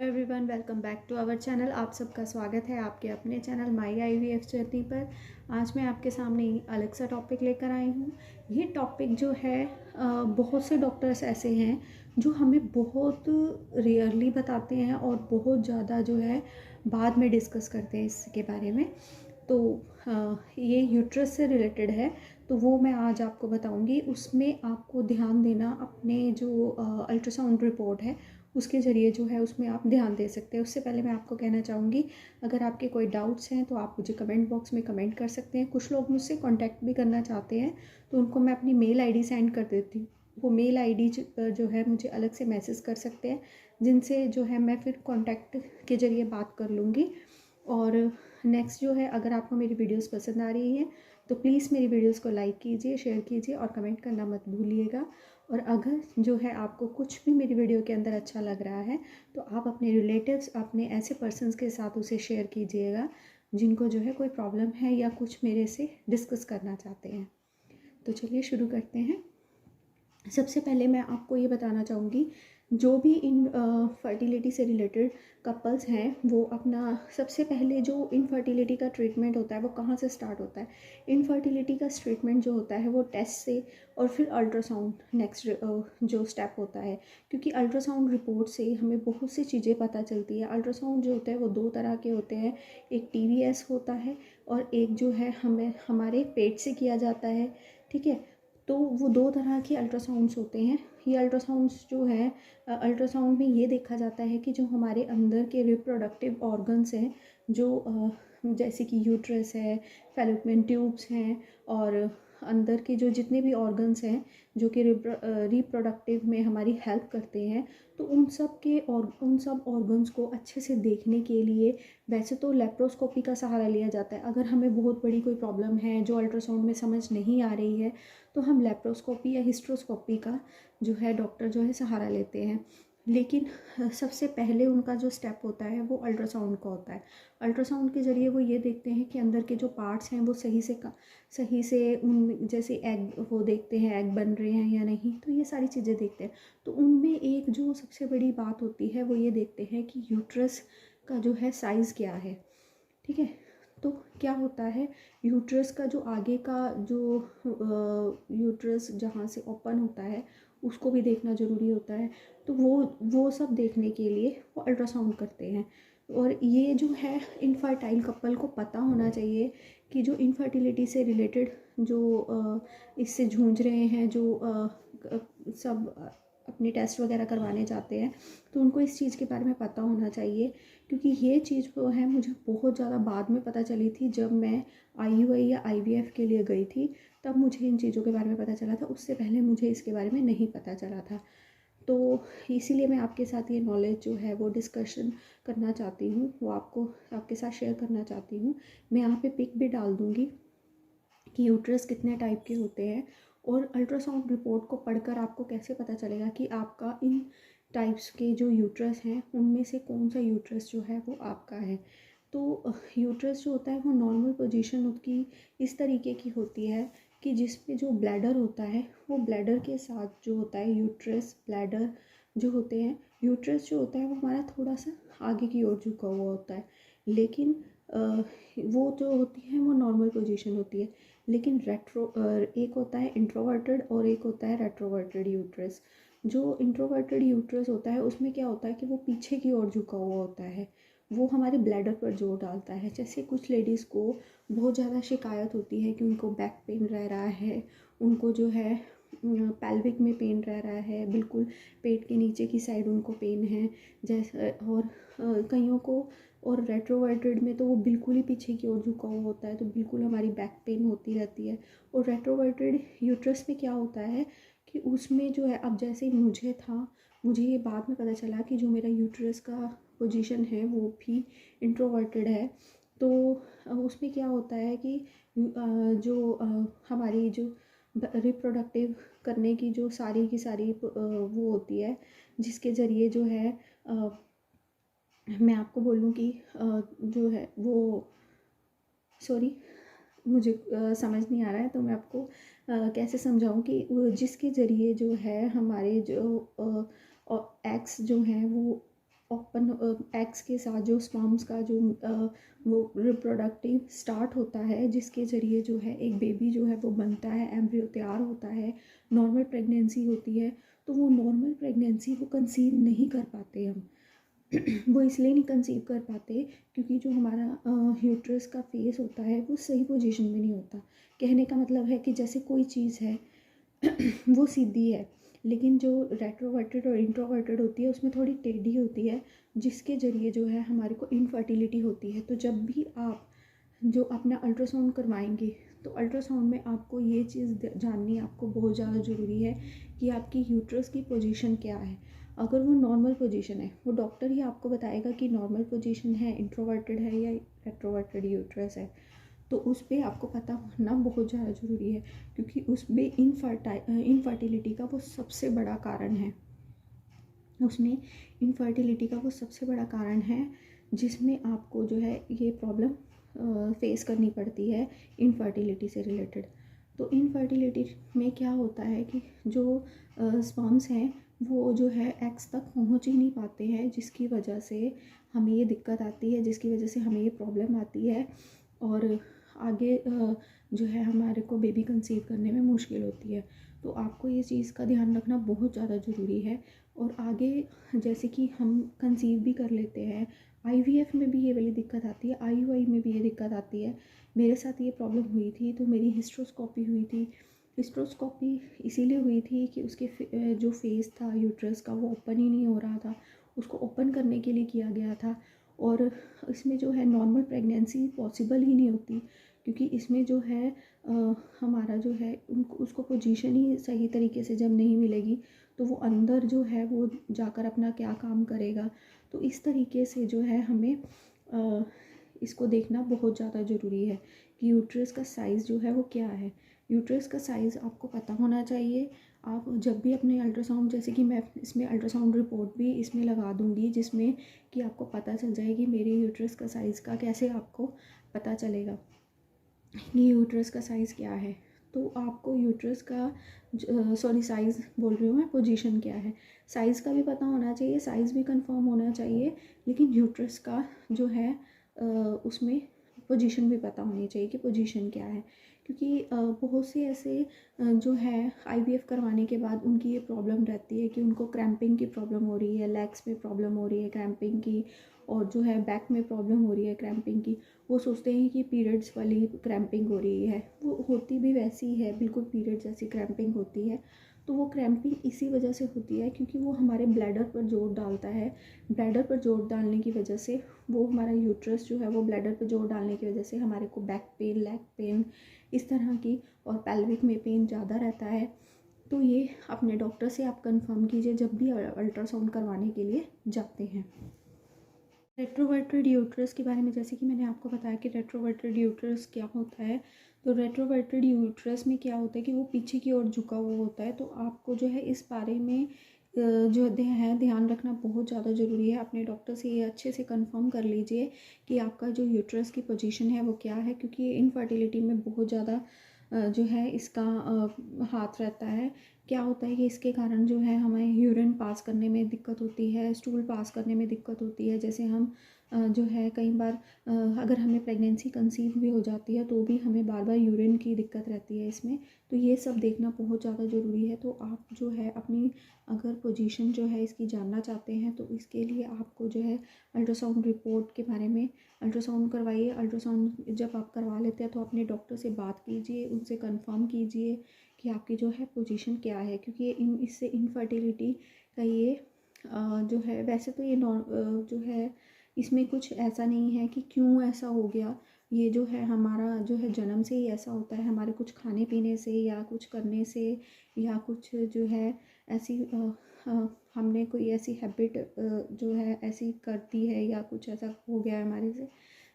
Everyone, welcome back to our channel. आप सबका स्वागत है आपके अपने चैनल माई आईवीएफ जर्नी पर। आज मैं आपके सामने अलग सा टॉपिक लेकर आई हूँ। ये टॉपिक जो है बहुत से डॉक्टर्स ऐसे हैं जो हमें बहुत रेयरली बताते हैं और बहुत ज़्यादा जो है बाद में डिस्कस करते हैं इसके बारे में। तो ये यूट्रस से रिलेटेड है, तो वो मैं आज आपको बताऊंगी। उसमें आपको ध्यान देना, अपने जो अल्ट्रासाउंड रिपोर्ट है उसके ज़रिए जो है उसमें आप ध्यान दे सकते हैं। उससे पहले मैं आपको कहना चाहूँगी, अगर आपके कोई डाउट्स हैं तो आप मुझे कमेंट बॉक्स में कमेंट कर सकते हैं। कुछ लोग मुझसे कांटेक्ट भी करना चाहते हैं तो उनको मैं अपनी मेल आईडी सेंड कर देती हूँ। वो मेल आईडी जो है मुझे अलग से मैसेज कर सकते हैं, जिनसे जो है मैं फिर कांटेक्ट के ज़रिए बात कर लूँगी। और नेक्स्ट जो है, अगर आपको मेरी वीडियोस पसंद आ रही हैं तो प्लीज़ मेरी वीडियोस को लाइक कीजिए, शेयर कीजिए और कमेंट करना मत भूलिएगा। और अगर जो है आपको कुछ भी मेरी वीडियो के अंदर अच्छा लग रहा है तो आप अपने रिलेटिव्स, अपने ऐसे पर्सन्स के साथ उसे शेयर कीजिएगा जिनको जो है कोई प्रॉब्लम है या कुछ मेरे से डिस्कस करना चाहते हैं। तो चलिए शुरू करते हैं। सबसे पहले मैं आपको ये बताना चाहूँगी, जो भी इन फर्टिलिटी से रिलेटेड कपल्स हैं वो अपना सबसे पहले जो इनफर्टिलिटी का ट्रीटमेंट होता है वो कहाँ से स्टार्ट होता है। इनफर्टिलिटी का ट्रीटमेंट जो होता है वो टेस्ट से और फिर अल्ट्रासाउंड नेक्स्ट जो स्टेप होता है। क्योंकि अल्ट्रासाउंड रिपोर्ट से हमें बहुत सी चीज़ें पता चलती है। अल्ट्रासाउंड जो होता है वो दो तरह के होते हैं, एक टीवीएस होता है और एक जो है हमें हमारे पेट से किया जाता है। ठीक है, तो वो दो तरह के अल्ट्रासाउंड्स होते हैं। ये अल्ट्रासाउंड्स जो है, अल्ट्रासाउंड में ये देखा जाता है कि जो हमारे अंदर के रिप्रोडक्टिव ऑर्गन्स हैं, जो जैसे कि यूट्रस है, फैलोपियन ट्यूब्स हैं और अंदर के जो जितने भी ऑर्गन्स हैं जो कि रिप्रोडक्टिव में हमारी हेल्प करते हैं, तो उन सब ऑर्गन्स को अच्छे से देखने के लिए वैसे तो लेप्रोस्कोपी का सहारा लिया जाता है। अगर हमें बहुत बड़ी कोई प्रॉब्लम है जो अल्ट्रासाउंड में समझ नहीं आ रही है तो हम लेप्रोस्कोपी या हिस्ट्रोस्कोपी का जो है डॉक्टर जो है सहारा लेते हैं। लेकिन सबसे पहले उनका जो स्टेप होता है वो अल्ट्रासाउंड का होता है। अल्ट्रासाउंड के ज़रिए वो ये देखते हैं कि अंदर के जो पार्ट्स हैं वो सही से उन जैसे एग वो देखते हैं, एग बन रहे हैं या नहीं, तो ये सारी चीज़ें देखते हैं। तो उनमें एक जो सबसे बड़ी बात होती है वो ये देखते हैं कि यूट्रस का जो है साइज़ क्या है। ठीक है, तो क्या होता है, यूट्रस का जो आगे का जो यूट्रस जहाँ से ओपन होता है उसको भी देखना ज़रूरी होता है। तो वो सब देखने के लिए वो अल्ट्रासाउंड करते हैं। और ये जो है इनफर्टाइल कपल को पता होना चाहिए कि जो इनफर्टिलिटी से रिलेटेड जो इससे जूझ रहे हैं, जो सब अपने टेस्ट वगैरह करवाने जाते हैं, तो उनको इस चीज़ के बारे में पता होना चाहिए। क्योंकि ये चीज़ जो है मुझे बहुत ज़्यादा बाद में पता चली थी, जब मैं आईयूआई या आईवीएफ के लिए गई थी तब मुझे इन चीज़ों के बारे में पता चला था। उससे पहले मुझे इसके बारे में नहीं पता चला था। तो इसीलिए मैं आपके साथ ये नॉलेज जो है वो डिस्कशन करना चाहती हूँ, वो आपके साथ शेयर करना चाहती हूँ। मैं यहाँ पे पिक भी डाल दूँगी कि यूट्रस कितने टाइप के होते हैं और अल्ट्रासाउंड रिपोर्ट को पढ़कर आपको कैसे पता चलेगा कि आपका इन टाइप्स के जो यूट्रस हैं उनमें से कौन सा यूट्रस जो है वो आपका है। तो यूट्रस जो होता है वो नॉर्मल पोजीशन उसकी इस तरीके की होती है कि जिसमें जो ब्लैडर होता है वो ब्लैडर के साथ जो होता है यूट्रस ब्लैडर जो होते हैं, यूट्रस जो होता है वो हमारा थोड़ा सा आगे की ओर झुका हुआ होता है। लेकिन वो जो होती है वो नॉर्मल पोजीशन होती है। लेकिन एक होता है इंट्रोवर्टेड और एक होता है रेट्रोवर्टेड यूट्रस। जो इंट्रोवर्टेड यूट्रस होता है उसमें क्या होता है कि वो पीछे की ओर झुका हुआ होता है। वो हमारे ब्लैडर पर जोर डालता है। जैसे कुछ लेडीज़ को बहुत ज़्यादा शिकायत होती है कि उनको बैक पेन रह रहा है, उनको जो है पेल्विक में पेन रह रहा है, बिल्कुल पेट के नीचे की साइड उनको पेन है जैसे। और कईयों को, और रेट्रोवर्टेड में तो वो बिल्कुल ही पीछे की ओर झुका हुआ होता है, तो बिल्कुल हमारी बैक पेन होती रहती है। और रेट्रोवर्टेड यूट्रस में क्या होता है कि उसमें जो है, अब जैसे मुझे ये बाद में पता चला कि जो मेरा यूट्रस का पोजीशन है वो भी इंट्रोवर्टेड है। तो उसमें क्या होता है कि हमारी जो रिप्रोडक्टिव करने की जो सारी की सारी वो होती है, जिसके ज़रिए जो है मैं आपको बोलूँ कि जो है वो, सॉरी मुझे समझ नहीं आ रहा है तो मैं आपको कैसे समझाऊँ कि जिसके ज़रिए जो है हमारे जो एग्स जो हैं वो ओपन एग्स के साथ जो स्पर्म्स का जो वो रिप्रोडक्टिव स्टार्ट होता है, जिसके ज़रिए जो है एक बेबी जो है वो बनता है, एम्ब्रियो तैयार होता है, नॉर्मल प्रेगनेंसी होती है। तो वो नॉर्मल प्रेगनेंसी वो कंसीव नहीं कर पाते हम। वो इसलिए नहीं कंसीव कर पाते क्योंकि जो हमारा यूट्रस का फेस होता है वो सही पोजीशन में नहीं होता। कहने का मतलब है कि जैसे कोई चीज़ है वो सीधी है, लेकिन जो रेट्रोवर्टेड और इंट्रोवर्टेड होती है उसमें थोड़ी टेढ़ी होती है, जिसके ज़रिए जो है हमारे को इनफर्टिलिटी होती है। तो जब भी आप जो अपना अल्ट्रासाउंड करवाएंगे तो अल्ट्रासाउंड में आपको ये चीज़ जाननी आपको बहुत ज़्यादा ज़रूरी है कि आपकी यूट्रस की पोजीशन क्या है। अगर वो नॉर्मल पोजीशन है, वो डॉक्टर ही आपको बताएगा कि नॉर्मल पोजीशन है, इंट्रोवर्टेड है या रेट्रोवर्टेड यूट्रस है। तो उस पर आपको पता होना बहुत ज़्यादा ज़रूरी है, क्योंकि उसमें इनफर्टिलिटी का वो सबसे बड़ा कारण है। उसमें इनफर्टिलिटी का वो सबसे बड़ा कारण है जिसमें आपको जो है ये प्रॉब्लम फेस करनी पड़ती है इनफर्टिलिटी से रिलेटेड। तो इनफर्टिलिटी में क्या होता है कि जो स्पर्म्स हैं वो जो है एग्स तक पहुंच ही नहीं पाते हैं, जिसकी वजह से हमें ये दिक्कत आती है, जिसकी वजह से हमें ये प्रॉब्लम आती है और आगे जो है हमारे को बेबी कंसीव करने में मुश्किल होती है। तो आपको ये चीज़ का ध्यान रखना बहुत ज़्यादा ज़रूरी है। और आगे जैसे कि हम कंसीव भी कर लेते हैं, आईवीएफ में भी ये वाली दिक्कत आती है, आईयूआई में भी ये दिक्कत आती है। मेरे साथ ये प्रॉब्लम हुई थी, तो मेरी हिस्ट्रोस्कोपी हुई थी। हिस्ट्रोस्कोपी इसीलिए हुई थी कि उसके जो फेस था यूट्रस का वो ओपन ही नहीं हो रहा था, उसको ओपन करने के लिए किया गया था। और इसमें जो है नॉर्मल प्रेगनेंसी पॉसिबल ही नहीं होती, क्योंकि इसमें जो है हमारा जो है उनको उसको पोजीशन ही सही तरीके से जब नहीं मिलेगी तो वो अंदर जो है वो जाकर अपना क्या काम करेगा। तो इस तरीके से जो है हमें इसको देखना बहुत ज़्यादा ज़रूरी है कि यूट्रस का साइज़ जो है वो क्या है। यूट्रस का साइज़ आपको पता होना चाहिए। आप जब भी अपने अल्ट्रासाउंड, जैसे कि मैं इसमें अल्ट्रासाउंड रिपोर्ट भी इसमें लगा दूँगी, जिसमें कि आपको पता चल जाएगी मेरे यूट्रस का साइज़ का कैसे आपको पता चलेगा कि यूट्रस का साइज़ क्या है। तो आपको यूट्रस का साइज़ बोल रही हूँ मैं, पोजीशन क्या है, साइज़ का भी पता होना चाहिए, साइज़ भी कंफर्म होना चाहिए, लेकिन यूट्रस का जो है उसमें पोजीशन भी पता होनी चाहिए कि पोजीशन क्या है। क्योंकि बहुत से ऐसे जो है आईवीएफ करवाने के बाद उनकी ये प्रॉब्लम रहती है कि उनको क्रैम्पिंग की प्रॉब्लम हो रही है, लेग्स में प्रॉब्लम हो रही है क्रैम्पिंग की, और जो है बैक में प्रॉब्लम हो रही है क्रैम्पिंग की। वो सोचते हैं कि पीरियड्स वाली क्रैम्पिंग हो रही है, वो होती भी वैसी है, बिल्कुल पीरियड जैसी क्रैम्पिंग होती है। तो वो क्रैम्पिंग इसी वजह से होती है क्योंकि वो हमारे ब्लैडर पर जोर डालता है। ब्लैडर पर जोर डालने की वजह से वो हमारा यूट्रस जो है वो ब्लैडर पर जोर डालने की वजह से हमारे को बैक पेन, लेग पेन इस तरह की, और पेल्विक में पेन ज़्यादा रहता है। तो ये अपने डॉक्टर से आप कंफर्म कीजिए जब भी अल्ट्रासाउंड करवाने के लिए जाते हैं। रेट्रोवर्टेड यूट्रस के बारे में जैसे कि मैंने आपको बताया कि रेट्रोवर्टेड यूट्रस क्या होता है। तो रेट्रोवर्टेड यूट्रस में क्या होता है कि वो पीछे की ओर झुका हुआ होता है। तो आपको जो है इस बारे में जो है ध्यान रखना बहुत ज़्यादा ज़रूरी है। अपने डॉक्टर से ये अच्छे से कंफर्म कर लीजिए कि आपका जो यूट्रस की पोजीशन है वो क्या है, क्योंकि इनफर्टिलिटी में बहुत ज़्यादा जो है इसका हाथ रहता है। क्या होता है कि इसके कारण जो है हमें यूरिन पास करने में दिक्कत होती है, स्टूल पास करने में दिक्कत होती है। जैसे हम जो है कई बार अगर हमें प्रेगनेंसी कंसीव भी हो जाती है तो भी हमें बार बार यूरिन की दिक्कत रहती है इसमें। तो ये सब देखना बहुत ज़्यादा ज़रूरी है। तो आप जो है अपनी अगर पोजीशन जो है इसकी जानना चाहते हैं तो इसके लिए आपको जो है अल्ट्रासाउंड रिपोर्ट के बारे में, अल्ट्रासाउंड करवाइए। अल्ट्रासाउंड जब आप करवा लेते हैं तो अपने डॉक्टर से बात कीजिए, उनसे कंफर्म कीजिए कि आपकी जो है पोजीशन क्या है, क्योंकि इससे इनफर्टिलिटी का ये जो है, वैसे तो ये जो है इसमें कुछ ऐसा नहीं है कि क्यों ऐसा हो गया। ये जो है हमारा जो है जन्म से ही ऐसा होता है, हमारे कुछ खाने पीने से या कुछ करने से या कुछ जो है ऐसी हमने कोई ऐसी हैबिट जो है ऐसी करती है या कुछ ऐसा हो गया है हमारे से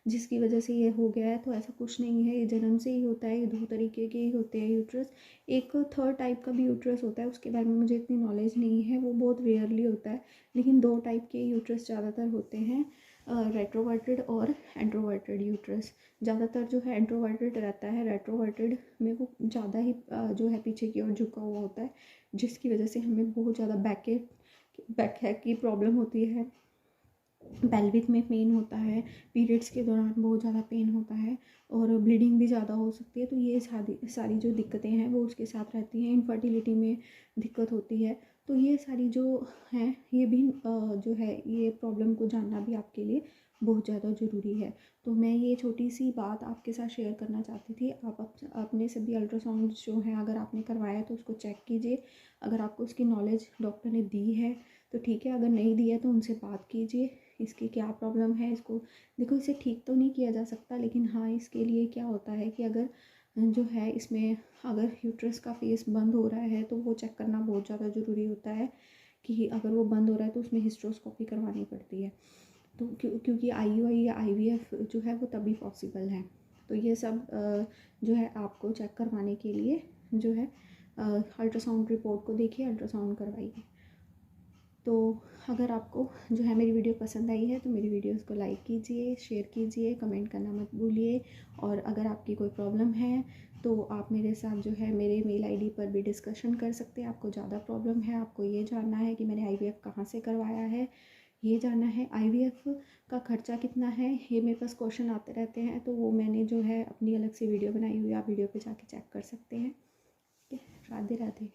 जिसकी वजह से ये हो गया है। तो ऐसा कुछ नहीं है, ये जन्म से ही होता है। ये दो तरीके के ही होते हैं यूट्रस। एक थर्ड टाइप का भी यूट्रस होता है, उसके बारे में मुझे इतनी नॉलेज नहीं है, वो बहुत रेयरली होता है। लेकिन दो टाइप के यूट्रस ज़्यादातर होते हैं, रेट्रोवर्टेड और एंट्रोवर्टेड यूट्रस। ज़्यादातर जो है एंट्रोवर्टेड रहता है, रेट्रोवर्टेड में वो ज़्यादा ही जो है पीछे की ओर झुका हुआ होता है, जिसकी वजह से हमें बहुत ज़्यादा बैक की प्रॉब्लम होती है। पेल्विक में पेन होता है, पीरियड्स के दौरान बहुत ज़्यादा पेन होता है और ब्लीडिंग भी ज़्यादा हो सकती है। तो ये सारी जो दिक्कतें हैं वो उसके साथ रहती हैं। इनफर्टिलिटी में दिक्कत होती है। तो ये सारी जो हैं ये भी जो है ये प्रॉब्लम को जानना भी आपके लिए बहुत ज़्यादा ज़रूरी है। तो मैं ये छोटी सी बात आपके साथ शेयर करना चाहती थी। आप अपने सभी अल्ट्रासाउंड जो है अगर आपने करवाया है तो उसको चेक कीजिए। अगर आपको उसकी नॉलेज डॉक्टर ने दी है तो ठीक है, अगर नहीं दी है तो उनसे बात कीजिए इसकी क्या प्रॉब्लम है। इसको देखो, इसे ठीक तो नहीं किया जा सकता, लेकिन हाँ इसके लिए क्या होता है कि अगर जो है इसमें अगर यूट्रस का फेस बंद हो रहा है तो वो चेक करना बहुत ज़्यादा ज़रूरी होता है कि अगर वो बंद हो रहा है तो उसमें हिस्ट्रोस्कोपी करवानी पड़ती है। तो क्योंकि IUI या IVF जो है वो तभी पॉसिबल है। तो ये सब जो है आपको चेक करवाने के लिए जो है अल्ट्रासाउंड रिपोर्ट को देखिए, अल्ट्रासाउंड करवाइए। तो अगर आपको जो है मेरी वीडियो पसंद आई है तो मेरी वीडियोस को लाइक कीजिए, शेयर कीजिए, कमेंट करना मत भूलिए। और अगर आपकी कोई प्रॉब्लम है तो आप मेरे साथ जो है मेरे मेल ID पर भी डिस्कशन कर सकते हैं। आपको ज़्यादा प्रॉब्लम है, आपको ये जानना है कि मैंने IVF कहाँ से करवाया है, ये जानना है IVF का ख़र्चा कितना है, ये मेरे पास क्वेश्चन आते रहते हैं। तो वो मैंने जो है अपनी अलग से वीडियो बनाई हुई है, आप वीडियो पे जाके चेक कर सकते हैं। ठीक है, राधे राधे।